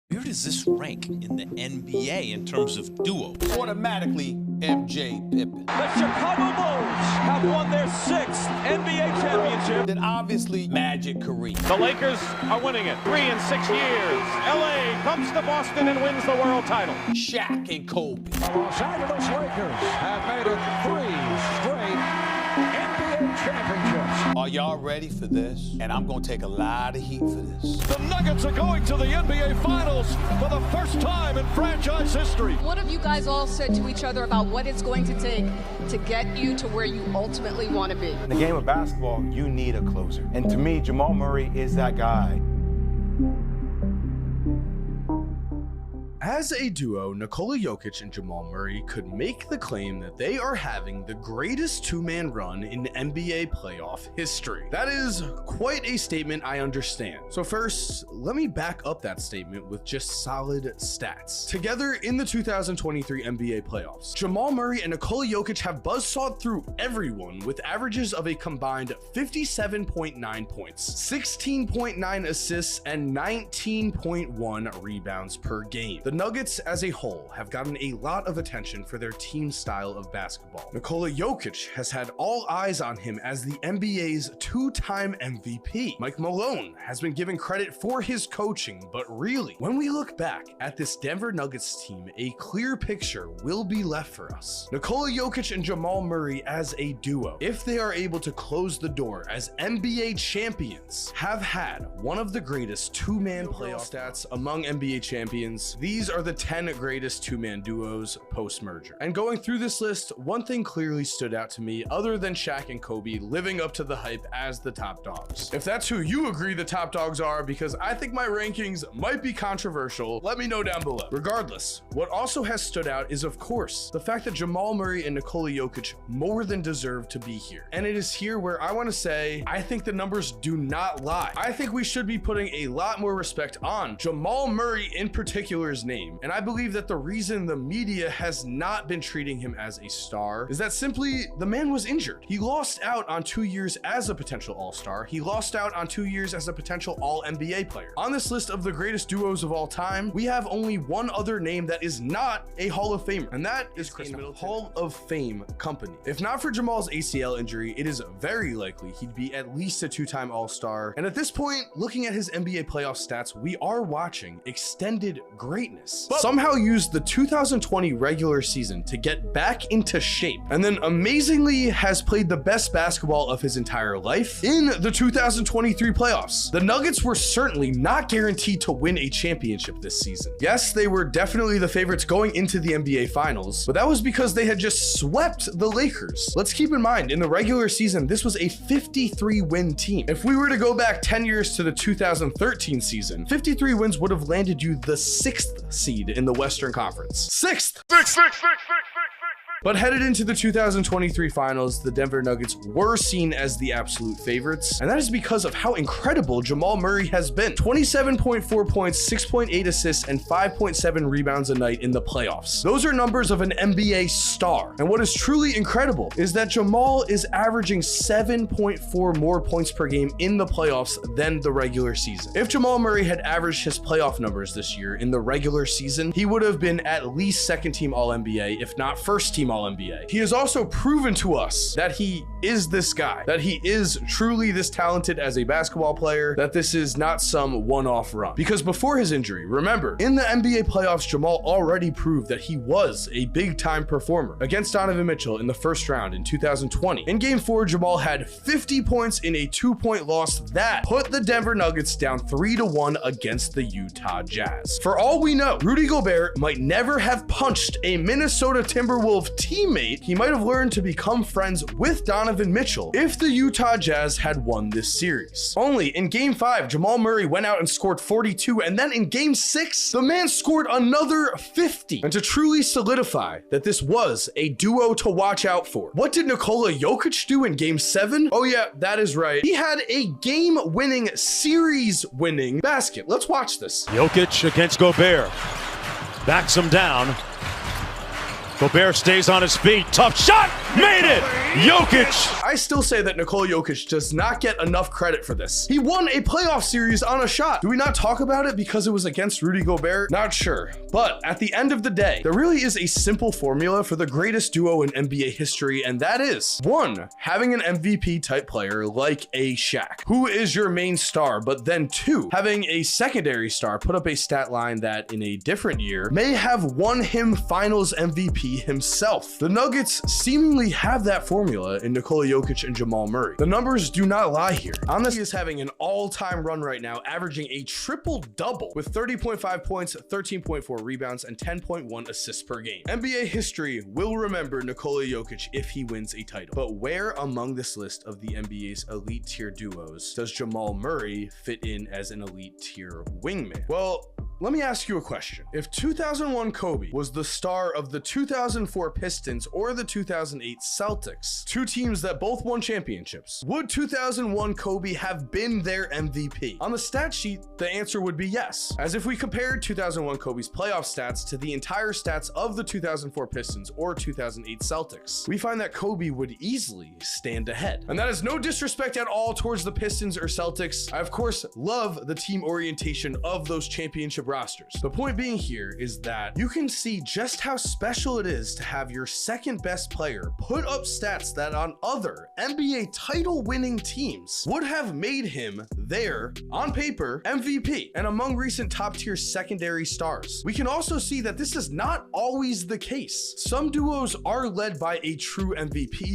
Where does this rank in the NBA in terms of duos? Automatically, MJ Pippen. The Chicago Bulls have won their 6th NBA championship. Then obviously, Magic Kareem. The Lakers are winning it 3 in 6 years. LA comes to Boston and wins the world title. Shaq and Kobe. The Los Angeles Lakers have made it 3 straight NBA championships. Are y'all ready for this? And I'm going to take a lot of heat for this. The Nuggets are going to the NBA Finals for the first time in franchise history. What have you guys all said to each other about what it's going to take to get you to where you ultimately want to be? In the game of basketball, you need a closer. And to me, Jamal Murray is that guy. As a duo, Nikola Jokic and Jamal Murray could make the claim that they are having the greatest two-man run in NBA playoff history. That is quite a statement, I understand. So first, let me back up that statement with just solid stats. Together in the 2023 NBA playoffs, Jamal Murray and Nikola Jokic have buzzsawed through everyone with averages of a combined 57.9 points, 16.9 assists, and 19.1 rebounds per game. The Nuggets as a whole have gotten a lot of attention for their team style of basketball. Nikola Jokic has had all eyes on him as the NBA's two-time MVP. Mike Malone has been given credit for his coaching, but really, when we look back at this Denver Nuggets team, a clear picture will be left for us. Nikola Jokic and Jamal Murray as a duo, if they are able to close the door as NBA champions, have had one of the greatest two-man playoff stats among NBA champions. These are the 10 greatest two-man duos post-merger. And going through this list, one thing clearly stood out to me other than Shaq and Kobe living up to the hype as the top dogs. If that's who you agree the top dogs are, because I think my rankings might be controversial, let me know down below. Regardless, what also has stood out is, of course, the fact that Jamal Murray and Nikola Jokic more than deserve to be here. And it is here where I want to say, I think the numbers do not lie. I think we should be putting a lot more respect on Jamal Murray in particular's name. And I believe that the reason the media has not been treating him as a star is that simply the man was injured. He lost out on 2 years as a potential all-star. He lost out on 2 years as a potential all-NBA player. On this list of the greatest duos of all time, we have only one other name that is not a Hall of Famer, and that is Chris Middleton. Hall of Fame company. If not for Jamal's ACL injury, it is very likely he'd be at least a two-time all-star. And at this point, looking at his NBA playoff stats, we are watching extended greatness. Somehow used the 2020 regular season to get back into shape, and then amazingly has played the best basketball of his entire life in the 2023 playoffs. The Nuggets were certainly not guaranteed to win a championship this season. Yes, they were definitely the favorites going into the NBA Finals, but that was because they had just swept the Lakers. Let's keep in mind, in the regular season, this was a 53-win team. If we were to go back 10 years to the 2013 season, 53 wins would have landed you the 6th seed in the Western Conference. Sixth. But headed into the 2023 finals, the Denver Nuggets were seen as the absolute favorites, and that is because of how incredible Jamal Murray has been. 27.4 points, 6.8 assists, and 5.7 rebounds a night in the playoffs. Those are numbers of an NBA star. And what is truly incredible is that Jamal is averaging 7.4 more points per game in the playoffs than the regular season. If Jamal Murray had averaged his playoff numbers this year in the regular season, he would have been at least second-team All-NBA, if not first-team All-NBA. He has also proven to us that he is this guy, that he is truly this talented as a basketball player, that this is not some one-off run. Because before his injury, remember, in the NBA playoffs, Jamal already proved that he was a big-time performer against Donovan Mitchell in the first round in 2020. In Game 4, Jamal had 50 points in a 2-point loss that put the Denver Nuggets down 3-1 against the Utah Jazz. For all we know, Rudy Gobert might never have punched a Minnesota Timberwolves teammate. He might have learned to become friends with Donovan Mitchell if the Utah Jazz had won this series. Only in Game 5, Jamal Murray went out and scored 42, and then in Game 6, the man scored another 50. And to truly solidify that this was a duo to watch out for, what did Nikola Jokic do in Game 7? Oh yeah, that is right. He had a game-winning, series-winning basket. Let's watch this. Jokic against Gobert. Backs him down. Gobert stays on his feet. Tough shot. Made it. Jokic. I still say that Nikola Jokic does not get enough credit for this. He won a playoff series on a shot. Do we not talk about it because it was against Rudy Gobert? Not sure. But at the end of the day, there really is a simple formula for the greatest duo in NBA history, and that is 1, having an MVP type player like a Shaq, who is your main star, but then 2, having a secondary star put up a stat line that in a different year may have won him finals MVP himself. The Nuggets seemingly have that formula in Nikola Jokic and Jamal Murray. The numbers do not lie here. He is having an all-time run right now, averaging a triple-double with 30.5 points, 13.4 rebounds, and 10.1 assists per game. NBA history will remember Nikola Jokic if he wins a title. But where among this list of the NBA's elite tier duos does Jamal Murray fit in as an elite tier wingman? Well, let me ask you a question. If 2001 Kobe was the star of the 2004 Pistons or the 2008 Celtics, 2 teams that both won championships, would 2001 Kobe have been their MVP? On the stat sheet, the answer would be yes. As if we compared 2001 Kobe's playoff stats to the entire stats of the 2004 Pistons or 2008 Celtics, we find that Kobe would easily stand ahead. And that is no disrespect at all towards the Pistons or Celtics. I, of course, love the team orientation of those championship rosters. The point being here is that you can see just how special it is to have your second best player put up stats that on other NBA title winning teams would have made him their, on paper, MVP and among recent top tier secondary stars. We can also see that this is not always the case. Some duos are led by a true MVP